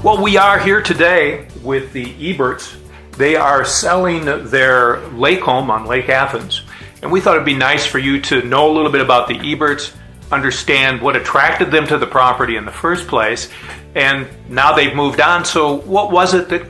Well, we are here today with the Eberts. They are selling their lake home on Lake Athens. And we thought it'd be nice for you to know a little bit about the Eberts, understand what attracted them to the property in the first place. And now they've moved on. So what was it that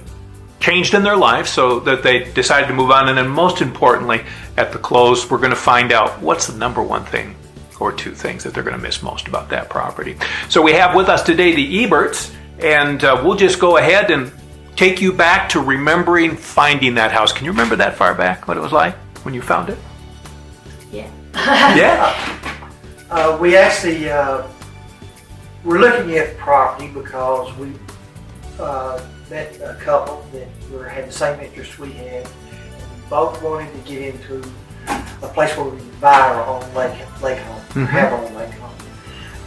changed in their life so that they decided to move on? And then most importantly, at the close, we're going to find out what's the number one thing or two things that they're going to miss most about that property. So we have with us today the Eberts, and we'll just go ahead and take you back to remembering finding that house. Can you remember that far back, what it was like when you found it? Yeah. Yeah? We actually were looking at the property because we met a couple that had the same interest we had. And we both wanted to get into a place where we could buy our own lake home, have our own lake home.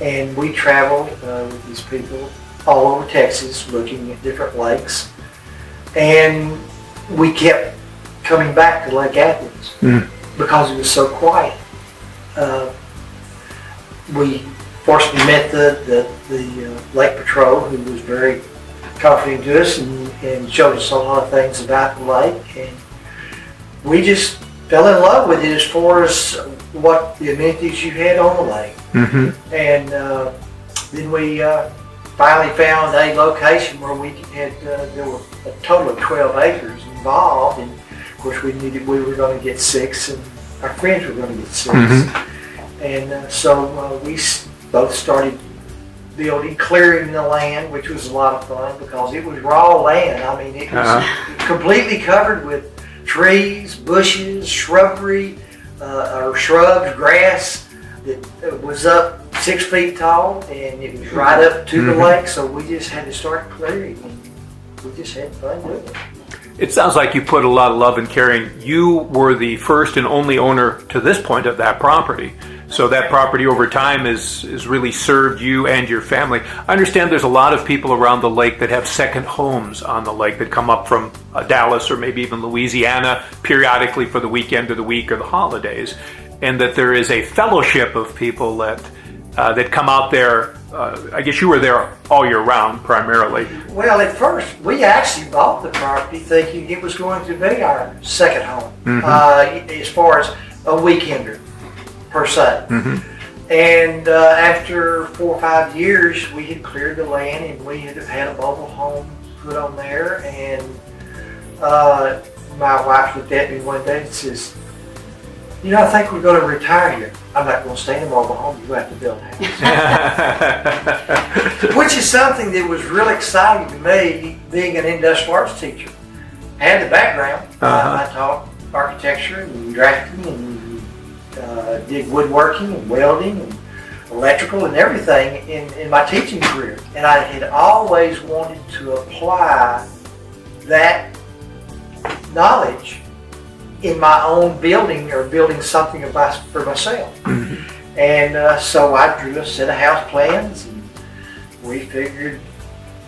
And we traveled with these people all over Texas looking at different lakes. And we kept coming back to Lake Athens because it was so quiet. We fortunately met the Lake Patrol, who was very comforting to us and showed us a lot of things about the lake. And we just fell in love with it as far as what the amenities you had on the lake. And then we finally found a location where we had, there were a total of 12 acres involved. And of course we were going to get 6 and our friends were going to get 6. And so we both started building, clearing the land, which was a lot of fun because it was raw land. I mean, it was completely covered with trees, bushes, shrubbery, or shrubs, grass that was up 6 feet tall, and it was right up to the lake. So we just had to start clearing, and we just had fun doing it. It sounds like you put a lot of love in caring. You were the first and only owner to this point of that property. So that property over time has really served you and your family. I understand there's a lot of people around the lake that have second homes on the lake that come up from Dallas or maybe even Louisiana periodically for the weekend or the week or the holidays. And that there is a fellowship of people that come out there. I guess you were there all year round primarily. Well, at first, we actually bought the property thinking it was going to be our second home, as far as a weekender, per se. And after 4 or 5 years, we had cleared the land and we had had a mobile home put on there. And my wife looked at me one day and says, "You know, I think we're going to retire here. I'm not going to stay in a mobile home. You're going to have to build a house." Which is something that was really exciting to me, being an industrial arts teacher. I had the background. I taught architecture and drafting and did woodworking and welding and electrical and everything in my teaching career. And I had always wanted to apply that knowledge in my own building or building something for myself. And so I drew a set of house plans and we figured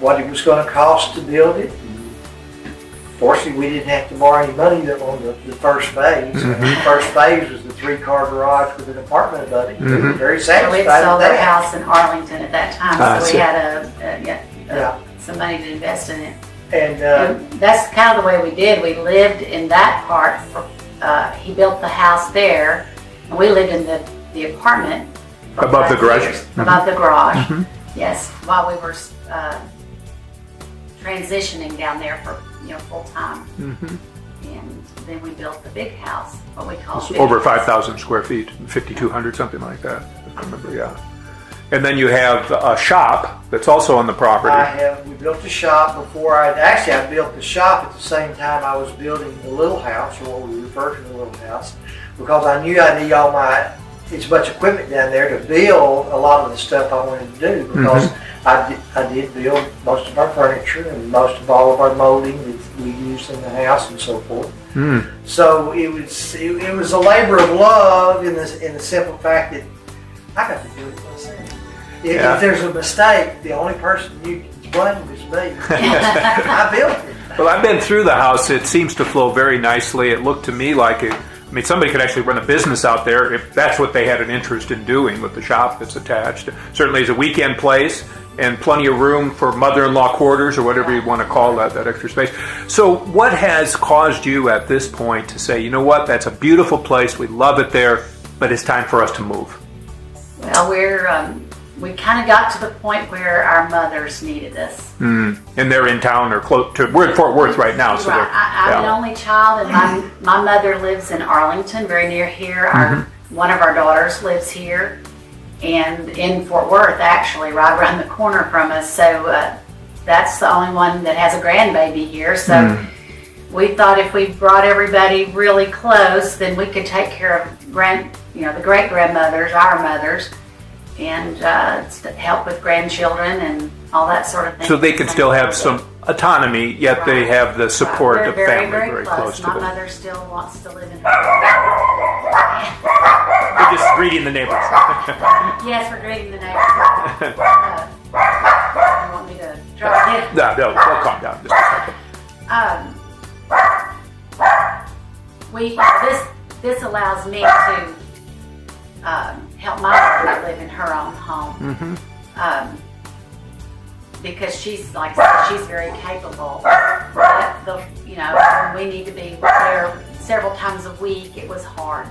what it was going to cost to build it. Fortunately, we didn't have to borrow any money on the first phase. The first phase was the 3-car garage with an apartment above it. We were very satisfied So we with had sold that. our house in Arlington at that time, so we had some money to invest in it. And that's kind of the way we did. We lived in that part. He built the house there, and we lived in the apartment Above the garage? Above the garage, yes, while we were transitioning down there for full time. And then we built the big house, what we call It's over 5,000 square feet, 5,200, something like that, if I remember, yeah. And then you have a shop that's also on the property. we built a shop before I built the shop at the same time I was building the little house, or what we refer to the little house, because I knew I need as much equipment down there to build a lot of the stuff I wanted to do, because I did build most of our furniture and most of all of our molding that we used in the house and so forth. So it was a labor of love in the simple fact that I got to do it myself. If there's a mistake, the only person you can blame is me. I built it. Well, I've been through the house. It seems to flow very nicely. It looked to me like somebody could actually run a business out there if that's what they had an interest in doing with the shop that's attached. Certainly as a weekend place, and plenty of room for mother-in-law quarters or whatever you want to call that extra space. So what has caused you at this point to say, you know what, that's a beautiful place, we love it there, but it's time for us to move? Well, we kind of got to the point where our mothers needed us. And they're in town or close to, we're in Fort Worth right now. So right. I'm the only child, and my mother lives in Arlington, very near here. One of our daughters lives here, and in Fort Worth, actually, right around the corner from us. So that's the only one that has a grandbaby here. So we thought if we brought everybody really close, then we could take care of the great grandmothers, our mothers, and help with grandchildren and all that sort of thing. So they can still have some autonomy, yet they have the support of family very close to them. My mother still wants to live in We're just greeting the neighbors. Yes, we're greeting the neighbors. You want me to try it? No, they'll calm down just a second. This allows me to help my daughter live in her own home. Because she's, like I said, she's very capable. But when we need to be there several times a week, it was hard.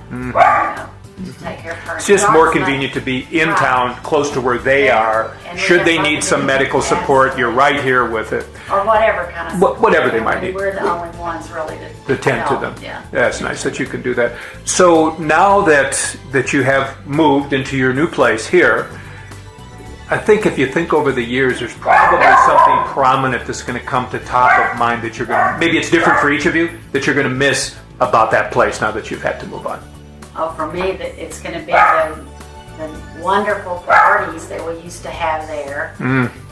To take care of her. It's just more convenient to be in town, close to where they are. Should they need some medical support, you're right here with it. Or whatever kind of support. Whatever they might need. We're the only ones really to tend to them. Yeah. That's nice that you can do that. So now that you have moved into your new place here, I think if you think over the years, there's probably something prominent that's going to come to top of mind that you're going to, maybe it's different for each of you, that you're going to miss about that place now that you've had to move on. Oh, for me, it's going to be the wonderful parties that we used to have there.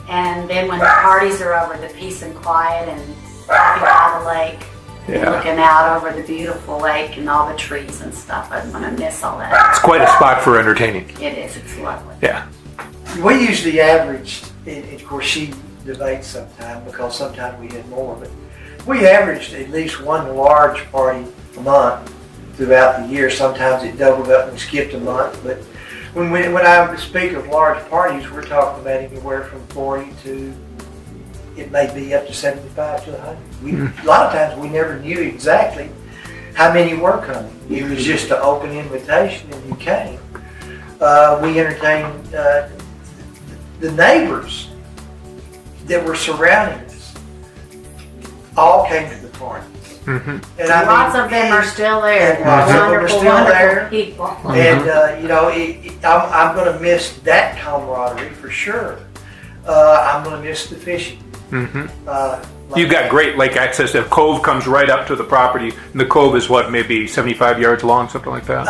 And then when the parties are over, the peace and quiet and walking by the lake, and looking out over the beautiful lake and all the trees and stuff. I'm going to miss all that. It's quite a spot for entertaining. It is. It's lovely. Yeah. We usually averaged, and of course she debates sometimes because sometimes we had more, but we averaged at least one large party a month throughout the year. Sometimes it doubled up and skipped a month, but when I speak of large parties, we're talking about anywhere from 40 to, it may be up to 75 to 100. A lot of times we never knew exactly how many were coming. It was just an open invitation and you came. We entertained the neighbors that were surrounding us all came to the party. And lots of them are still there. Wonderful people. And I'm going to miss that camaraderie for sure. I'm going to miss the fishing. You've got great lake access. The cove comes right up to the property. And the cove is what, maybe 75 yards long, something like that?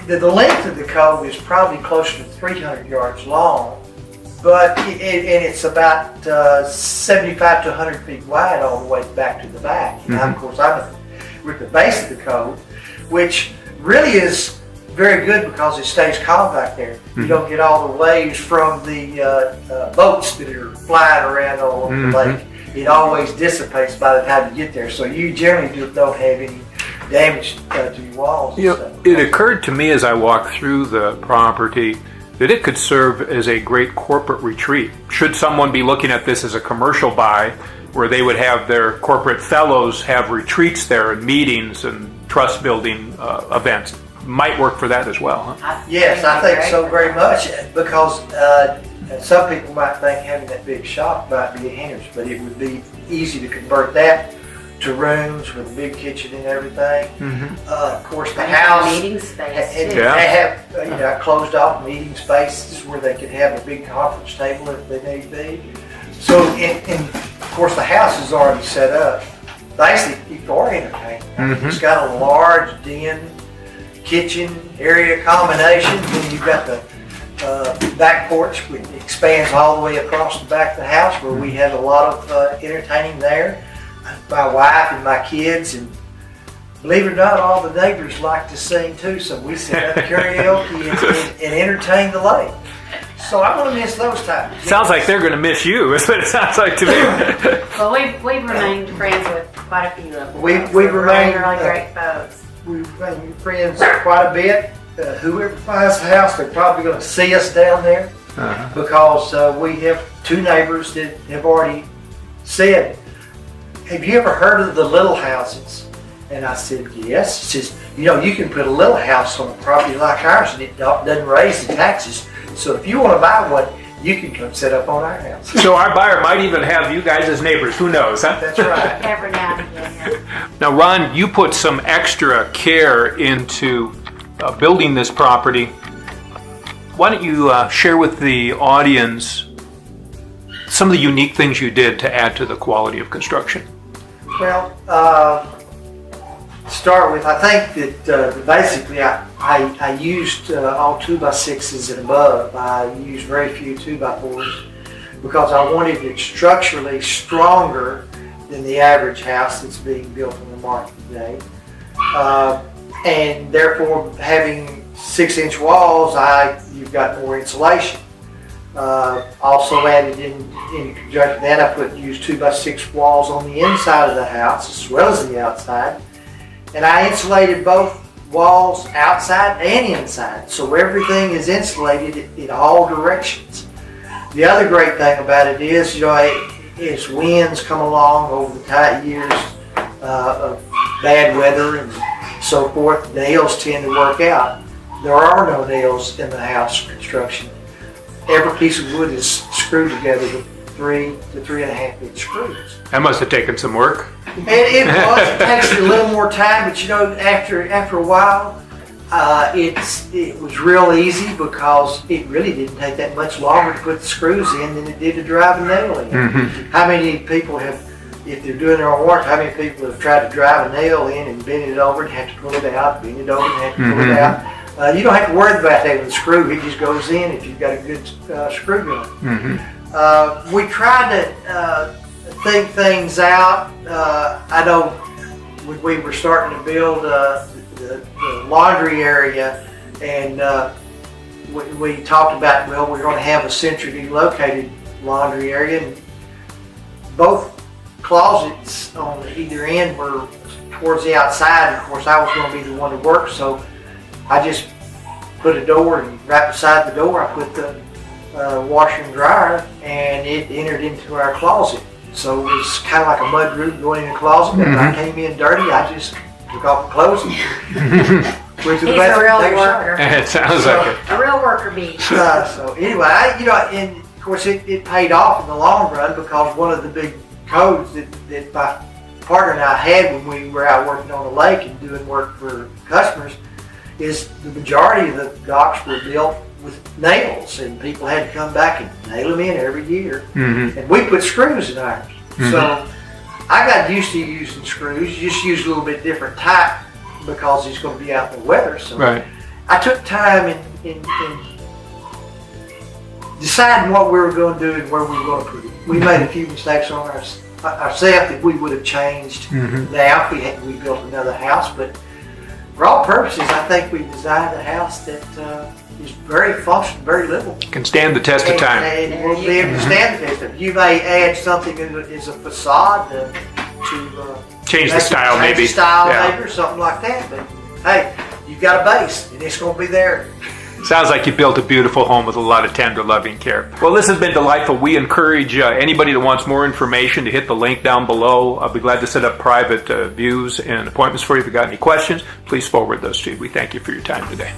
The length of the cove is probably closer to 300 yards long, but it's about 75 to 100 feet wide all the way back to the back. And of course, we're at the base of the cove, which really is very good because it stays calm back there. You don't get all the waves from the boats that are flying around all over the lake. It always dissipates by the time you get there, so you generally don't have any damage to your walls. It occurred to me as I walked through the property that it could serve as a great corporate retreat. Should someone be looking at this as a commercial buy, where they would have their corporate fellows have retreats there and meetings and trust building events, might work for that as well, huh? Yes, I think so very much, because some people might think having that big shop might be a hindrance, but it would be easy to convert that to rooms with a big kitchen and everything. Of course, the house meeting space. They have closed off meeting spaces where they could have a big conference table if they need be. So, and of course, the house is already set up basically for entertainment. It's got a large den, kitchen area combination. Then you've got the back porch, which expands all the way across the back of the house, where we had a lot of entertaining there. My wife and my kids, and believe it or not, all the neighbors like to sing too, so we set up karaoke and entertain the lake. So I'm going to miss those times. Sounds like they're going to miss you, is what it sounds like to me. Well, we've remained friends with quite a few of them. We've remained remained really great folks. We've remained friends quite a bit. Whoever finds the house, they're probably going to see us down there. because we have two neighbors that have already said, have you ever heard of the little houses? And I said, yes. He says, you can put a little house on a property like ours and it doesn't raise the taxes. So if you want to buy one, you can come set up on our house. So our buyer might even have you guys as neighbors. Who knows, huh? That's right. Every now and again. Now, Ron, you put some extra care into building this property. Why don't you share with the audience some of the unique things you did to add to the quality of construction? Well, to start with, I think that basically I used all 2x6s and above. I used very few 2x4s because I wanted it structurally stronger than the average house that's being built on the market today. And therefore, having 6-inch walls, you've got more insulation. Also added in conjunction with that, I used 2x6 walls on the inside of the house as well as the outside. And I insulated both walls outside and inside, so everything is insulated in all directions. The other great thing about it is, as winds come along over the tight years of bad weather and so forth, nails tend to work out. There are no nails in the house construction. Every piece of wood is screwed together with 3 to 3.5 inch screws. That must have taken some work. And it takes a little more time, but after a while, it was real easy because it really didn't take that much longer to put the screws in than it did to drive a nail in. Mm-hmm. How many people have, if they're doing their own work, how many people have tried to drive a nail in and bend it over and have to pull it out, bend it over and have to pull it out? You don't have to worry about that with a screw. It just goes in if you've got a good screw gun. Mm-hmm. We tried to think things out. I know when we were starting to build the laundry area, and we talked about, we're going to have a centrally located laundry area, and both closets on either end were towards the outside. And of course, I was going to be the one to work, so I just put a door, and right beside the door I put the washer and dryer, and it entered into our closet. So it was kind of like a mud room going in the closet. And when I came in dirty, I just took off the clothes and went to the He's bathroom. a and real take a shower. worker. It sounds like it. A real worker bee. So anyway, and of course it paid off in the long run, because one of the big codes that my partner and I had when we were out working on the lake and doing work for customers is the majority of the docks were built with nails, and people had to come back and nail them in every year. Mm-hmm. And we put screws in ours. Mm-hmm. So I got used to using screws, just use a little bit different type because it's going to be out in the weather. So Right. I took time in deciding what we were going to do and where we were going to put it. We made a few mistakes on ourselves that we would have changed now if we built another house, but for all purposes, I think we designed a house that is very functional, very livable. Can stand the test of time. And will be able to stand the test of. You may add something as a facade to Change the style, change maybe. the style, Yeah. maybe, or something like that. But hey, you've got a base, and it's going to be there. Sounds like you built a beautiful home with a lot of tender, loving care. Well, this has been delightful. We encourage anybody that wants more information to hit the link down below. I'll be glad to set up private views and appointments for you. If you've got any questions, please forward those to you. We thank you for your time today.